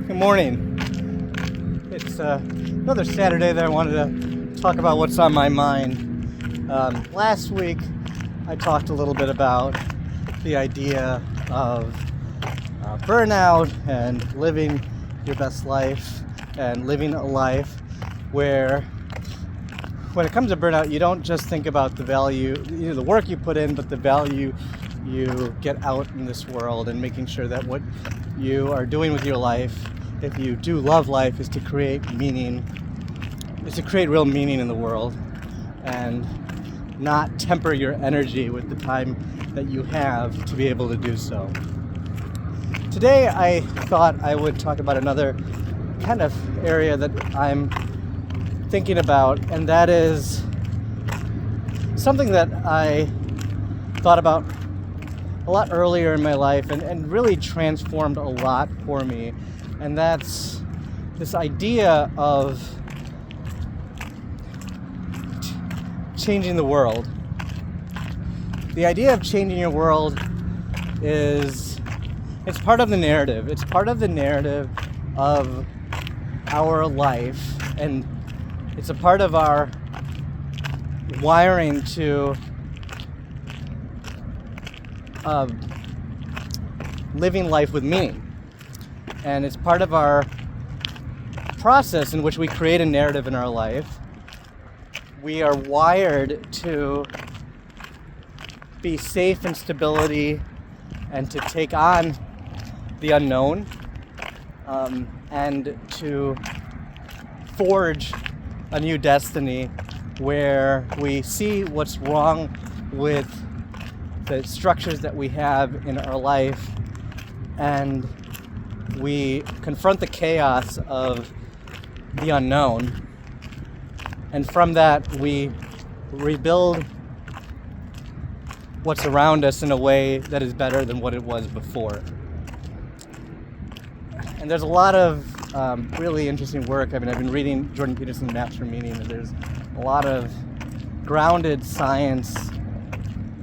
Good morning. It's another Saturday that I wanted to talk about what's on my mind. Last week I talked a little bit about the idea of burnout and living your best life and living a life where when it comes to burnout, you don't just think about the value, the work you put in, but the value you get out in this world, and making sure that what you are doing with your life, if you do love life, is to create meaning, is to create real meaning in the world, and not temper your energy with the time that you have to be able to do so. Today I thought I would talk about another kind of area that I'm thinking about, and that is something that I thought about a lot earlier in my life and really transformed a lot for me, and that's this idea of changing the world. The idea of changing your world it's part of the narrative. It's part of the narrative of our life, and it's a part of our wiring to living life with meaning. And it's part of our process in which we create a narrative in our life. We are wired to be safe in stability and to take on the unknown, and to forge a new destiny where we see what's wrong with the structures that we have in our life, and we confront the chaos of the unknown, and from that we rebuild what's around us in a way that is better than what it was before. And there's a lot of really interesting work. I've been reading Jordan Peterson's Master Meaning, and there's a lot of grounded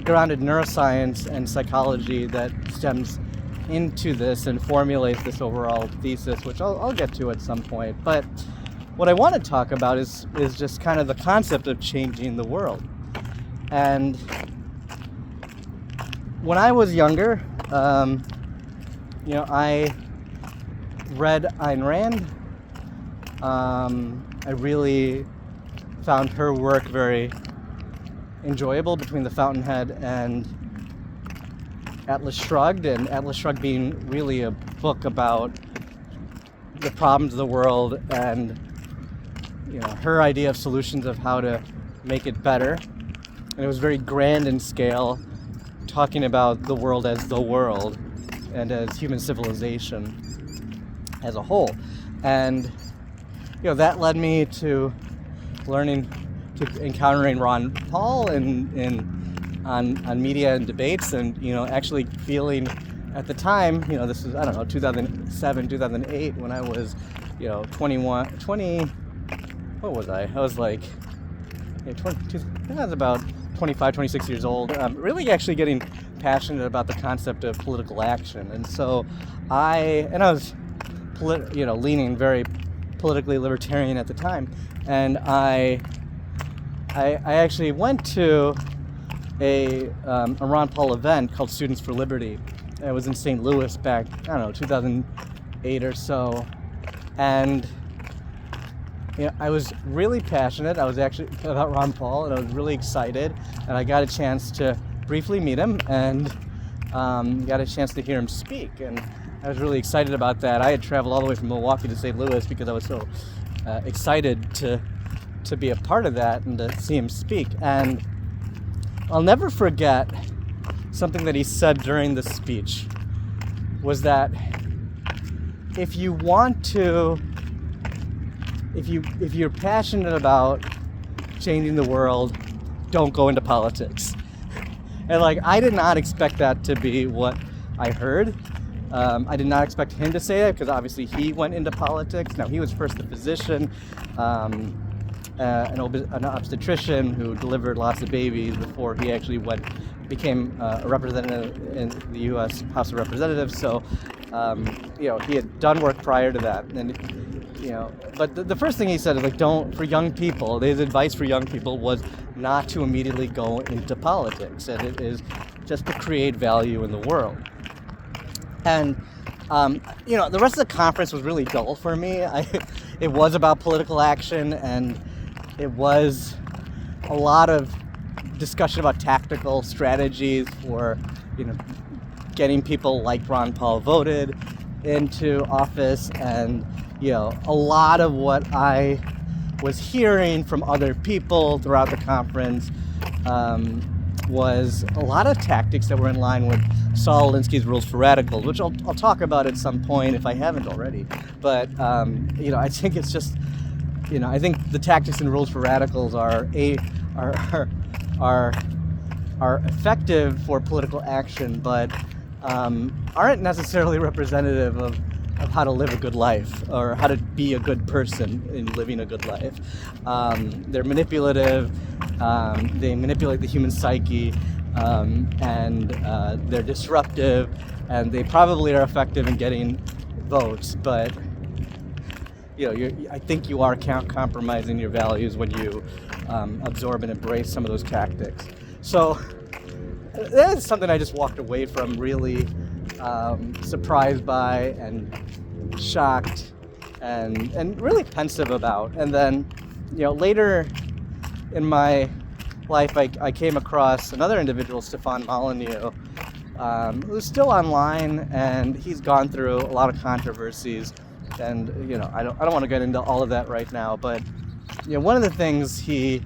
neuroscience and psychology that stems into this and formulates this overall thesis, which I'll get to at some point. But what I want to talk about is just kind of the concept of changing the world. And when I was younger, I read Ayn Rand. I really found her work very enjoyable, between The Fountainhead and Atlas Shrugged, and Atlas Shrugged being really a book about the problems of the world and her idea of solutions of how to make it better. And it was very grand in scale, talking about the world as the world and as human civilization as a whole. And that led me to encountering Ron Paul on media and debates, and actually feeling at the time, this is 2007, 2008, when I was 20, what was I was like 22, I was about 25, 26 years old, really actually getting passionate about the concept of political action. And so I was leaning very politically libertarian at the time, and I actually went to a Ron Paul event called Students for Liberty. It was in St. Louis back, 2008 or so, and I was really passionate. I was actually about Ron Paul, and I was really excited, and I got a chance to briefly meet him and got a chance to hear him speak, and I was really excited about that. I had traveled all the way from Milwaukee to St. Louis because I was so excited to be a part of that and to see him speak. And I'll never forget something that he said during the speech, was that if you're passionate about changing the world, don't go into politics. And I did not expect that to be what I heard. I did not expect him to say that, because obviously he went into politics. Now, he was first a physician, an obstetrician who delivered lots of babies before he actually became a representative in the U.S. House of Representatives. So he had done work prior to that, and but the first thing he said is for young people, his advice for young people was not to immediately go into politics, and it is just to create value in the world. And the rest of the conference was really dull for me. It was about political action, and it was a lot of discussion about tactical strategies for getting people like Ron Paul voted into office. And a lot of what I was hearing from other people throughout the conference was a lot of tactics that were in line with Saul Alinsky's Rules for Radicals, which I'll talk about at some point if I haven't already. But I think it's just I think the tactics and Rules for Radicals are effective for political action, but aren't necessarily representative of how to live a good life or how to be a good person in living a good life. They're manipulative. They manipulate the human psyche, and they're disruptive, and they probably are effective in getting votes, but I think you are compromising your values when you absorb and embrace some of those tactics. So that's something I just walked away from really surprised by and shocked and really pensive about. And then later in my life I came across another individual, Stefan Molyneux, who's still online, and he's gone through a lot of controversies, and I don't want to get into all of that right now, but one of the things he's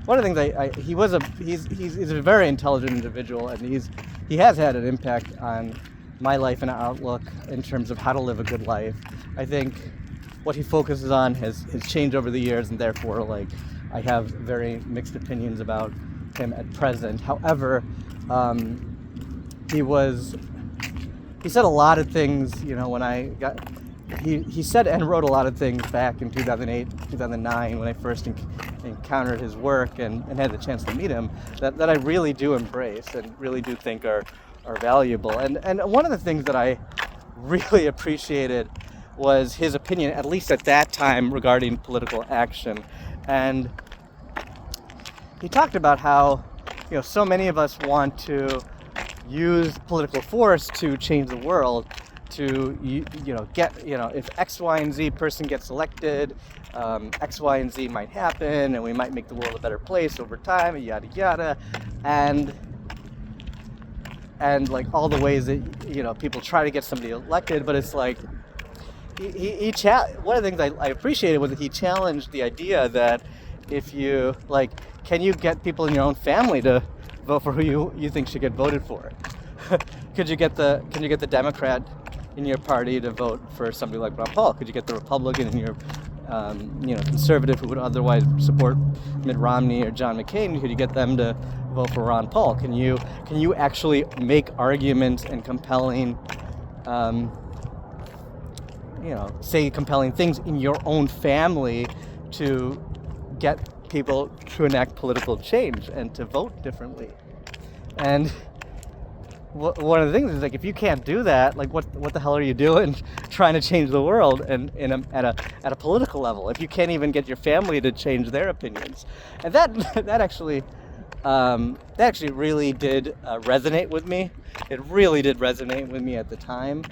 a very intelligent individual, and he has had an impact on my life and outlook in terms of how to live a good life. I think what he focuses on has changed over the years, and therefore I have very mixed opinions about him at present. However, he said a lot of things, he said and wrote a lot of things back in 2008, 2009 when I first encountered his work and had the chance to meet him that I really do embrace and really do think are valuable. And one of the things that I really appreciated was his opinion, at least at that time, regarding political action. And he talked about how so many of us want to use political force to change the world, to get if X, Y, and Z person gets elected, X, Y, and Z might happen, and we might make the world a better place over time, yada yada, and all the ways that people try to get somebody elected. But it's one of the things I appreciated was that he challenged the idea that if you can you get people in your own family to vote for who you think should get voted for? Can you get the Democrat in your party to vote for somebody like Ron Paul? Could you get the Republican in your conservative who would otherwise support Mitt Romney or John McCain? Could you get them to vote for Ron Paul? Can you actually make arguments and compelling say compelling things in your own family to get people to enact political change and to vote differently? And one of the things is if you can't do that, what the hell are you doing trying to change the world and at a political level if you can't even get your family to change their opinions? And that actually really did resonate with me. It really did resonate with me at the time.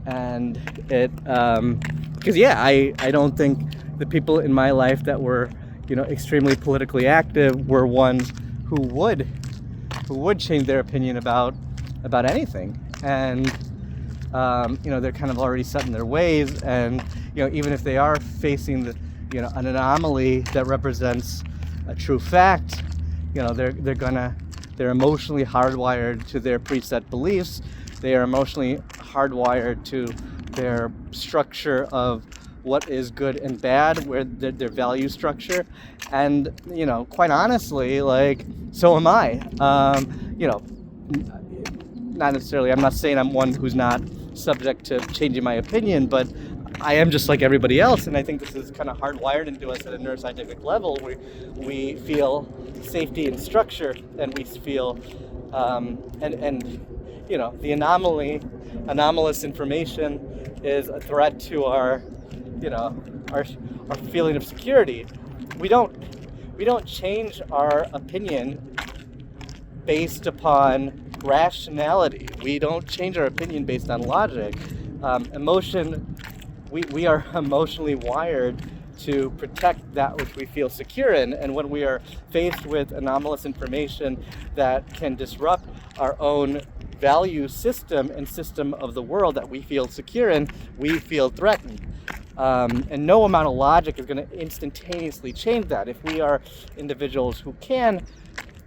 And it because I don't think the people in my life that were extremely politically active were ones who would change their opinion about anything. And they're kind of already set in their ways, and even if they are facing an anomaly that represents a true fact, they're emotionally hardwired to their preset beliefs. They are emotionally hardwired to their structure of what is good and bad, where their value structure. And quite honestly, so am I. Not necessarily, I'm not saying I'm one who's not subject to changing my opinion, but I am just like everybody else, and I think this is kind of hardwired into us at a neuroscientific level, where we feel safety and structure, and we feel and the anomalous information is a threat to our feeling of security. We don't change our opinion based upon rationality. We don't change our opinion based on logic. We are emotionally wired to protect that which we feel secure in, and when we are faced with anomalous information that can disrupt our own value system and system of the world that we feel secure in, we feel threatened. And no amount of logic is going to instantaneously change that. If we are individuals who can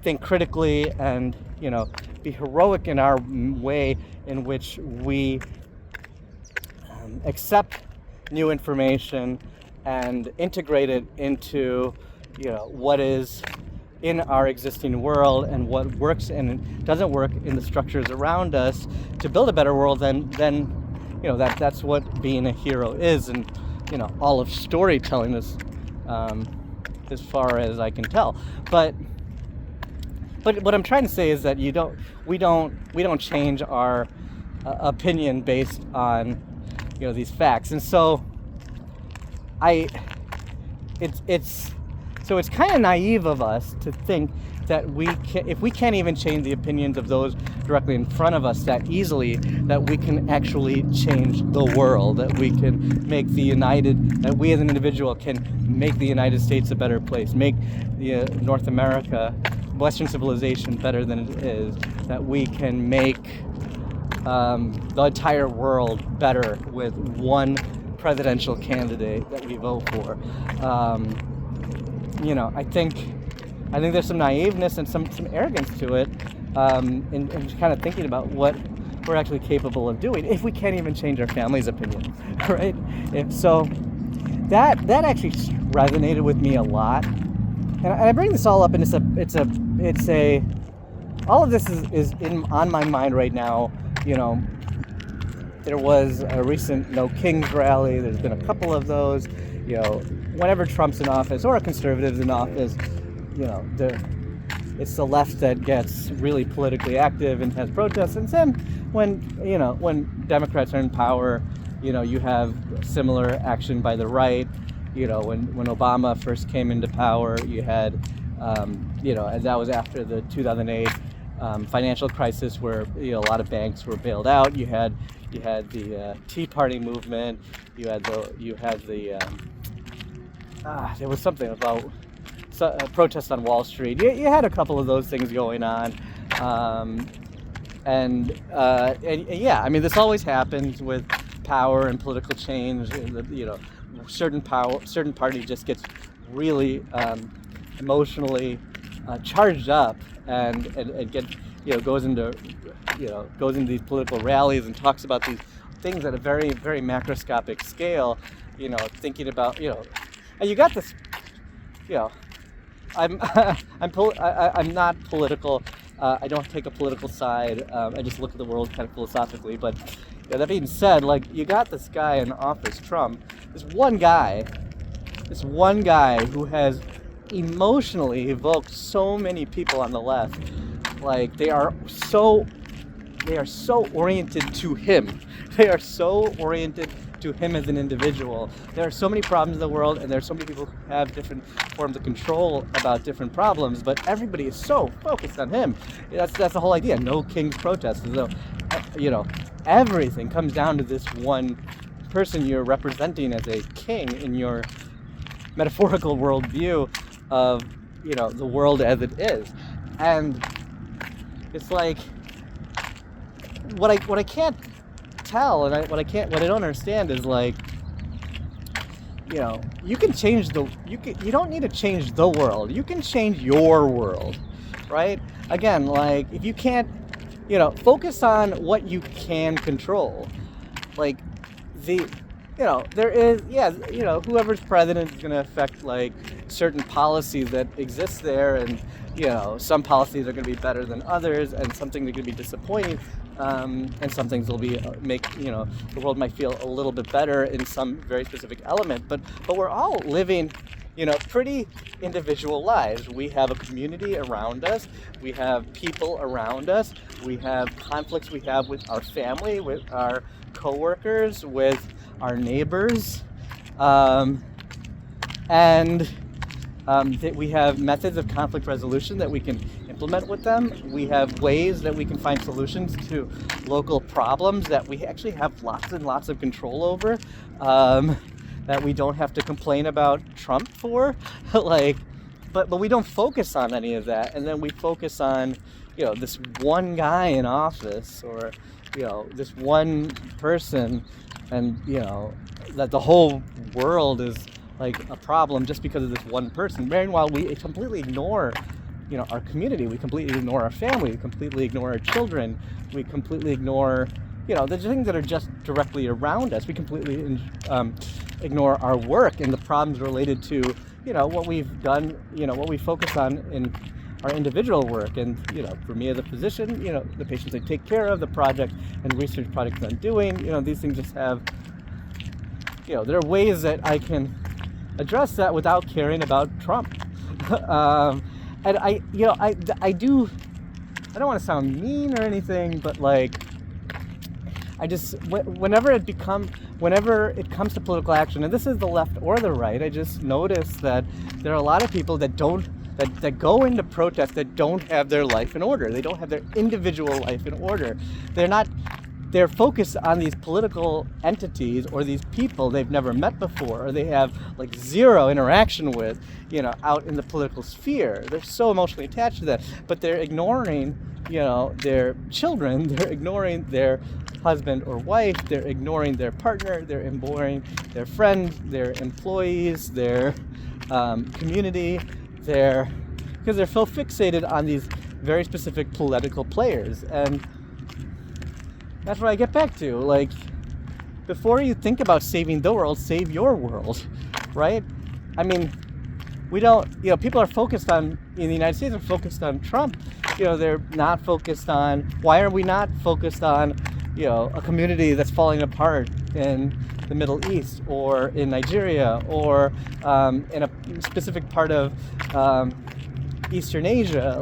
think critically and be heroic in our way in which we accept new information and integrate it into what is in our existing world and what works and doesn't work in the structures around us to build a better world, then that's what being a hero is. And all of storytelling is, as far as I can tell. But what I'm trying to say is that we don't change our opinion based on these facts. And so it's kind of naive of us to think that if we can't even change the opinions of those directly in front of us that easily, that we can actually change the world, that we can make that we as an individual can make the United States a better place, make North America, Western civilization better than it is, that we can make the entire world better with one presidential candidate that we vote for. I think there's some naiveness and some arrogance to it, in kind of thinking about what we're actually capable of doing if we can't even change our family's opinion, right? So that actually resonated with me a lot, and I bring this all up, and all of this is on my mind right now. There was a recent No Kings rally. There's been a couple of those. Whenever Trump's in office or a conservative's in office, it's the left that gets really politically active and has protests. And then when Democrats are in power, you have similar action by the right. When Obama first came into power, you had, and that was after the 2008 financial crisis, where a lot of banks were bailed out. You had the Tea Party movement. There was something about protests on Wall Street. You had a couple of those things going on, and this always happens with power and political change. Certain party just gets really emotionally charged up and goes into these political rallies and talks about these things at a very, very macroscopic scale. Thinking about and you got this. I'm not political. I don't take a political side. I just look at the world kind of philosophically. But that being said, you got this guy in office, Trump. This one guy who has emotionally evoked so many people on the left. They are so oriented to him. They are so oriented to him as an individual. There are so many problems in the world, and there are so many people who have different forms of control about different problems, but everybody is so focused on him. That's the whole idea. No King's protest. So, everything comes down to this one person you're representing as a king in your metaphorical worldview of, the world as it is. And it's what I can't tell, and what I don't understand is you can change you don't need to change the world. You can change your world, right? Again, if you can't, focus on what you can control. There is, whoever's president is going to affect certain policies that exist there, and some policies are going to be better than others, and some things are going to be disappointing, and some things will be the world might feel a little bit better in some very specific element. But we're all living pretty individual lives. We have a community around us. We have people around us. We have conflicts we have with our family, with our coworkers, with our neighbors. That we have methods of conflict resolution that we can implement with them. We have ways that we can find solutions to local problems that we actually have lots and lots of control over, that we don't have to complain about Trump for. But we don't focus on any of that, and then we focus on this one guy in office, or this one person, and that the whole world is like a problem just because of this one person. Meanwhile, we completely ignore our community, we completely ignore our family, we completely ignore our children, we completely ignore the things that are just directly around us. We completely ignore our work and the problems related to what we've done, what we focus on in our individual work. And for me as a physician, the patients I take care of, the project and research projects I'm doing, these things just have, there are ways that I can address that without caring about Trump. And I don't want to sound mean or anything, but whenever it comes to political action, and this is the left or the right, I just notice that there are a lot of people that go into protest that don't have their life in order. They don't have their individual life in order. They're focused on these political entities or these people they've never met before, or they have zero interaction with, out in the political sphere. They're so emotionally attached to that, but they're ignoring, their children, they're ignoring their husband or wife, they're ignoring their partner, they're ignoring their friends, their employees, their community, because they're so fixated on these very specific political players. And that's what I get back to. Before you think about saving the world, save your world, right? I mean, we don't, people are focused on, in the United States, are focused on Trump. They're not focused on, why are we not focused on, a community that's falling apart in the Middle East, or in Nigeria, or in a specific part of Eastern Asia?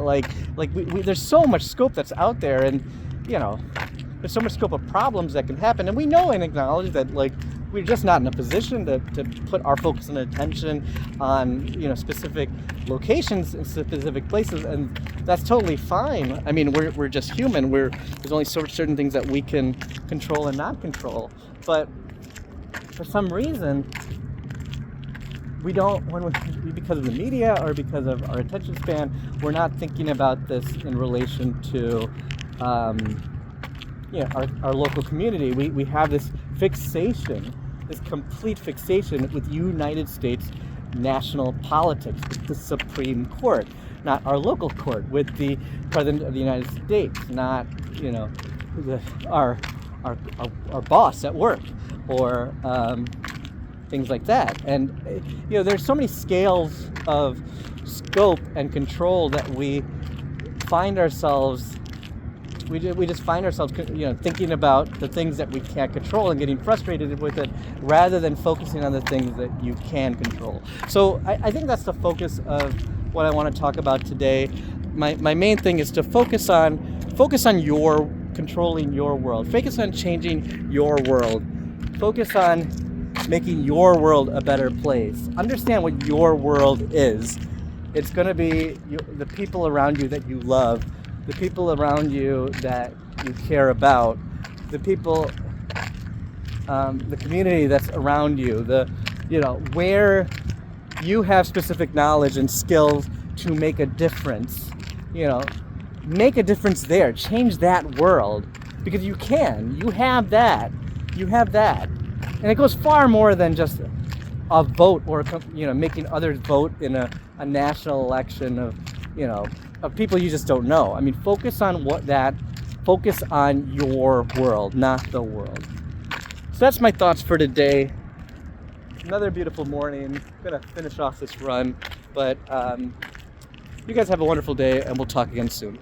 There's so much scope that's out there, and, there's so much scope of problems that can happen, and we know and acknowledge that we're just not in a position to put our focus and attention on specific locations in specific places, and that's totally fine. I mean, we're just human. There's only certain things that we can control and not control. But for some reason, we don't, because of the media or because of our attention span, we're not thinking about this in relation to our local community. We have this fixation, this complete fixation with United States national politics, with the Supreme Court, not our local court, with the President of the United States, not our boss at work, or things like that. And there's so many scales of scope and control that we find ourselves. We just find ourselves, thinking about the things that we can't control and getting frustrated with it, rather than focusing on the things that you can control. So I think that's the focus of what I want to talk about today. My main thing is to focus on your controlling your world. Focus on changing your world. Focus on making your world a better place. Understand what your world is. It's going to be the people around you that you love, the people around you that you care about, the people, the community that's around you, where you have specific knowledge and skills to make a difference. Make a difference there. Change that world, because you can. You have that. And it goes far more than just a vote, or making others vote in a national election of people you just don't know. I mean, focus on your world, not the world. So that's my thoughts for today. Another beautiful morning. I'm gonna finish off this run, but you guys have a wonderful day, and we'll talk again soon.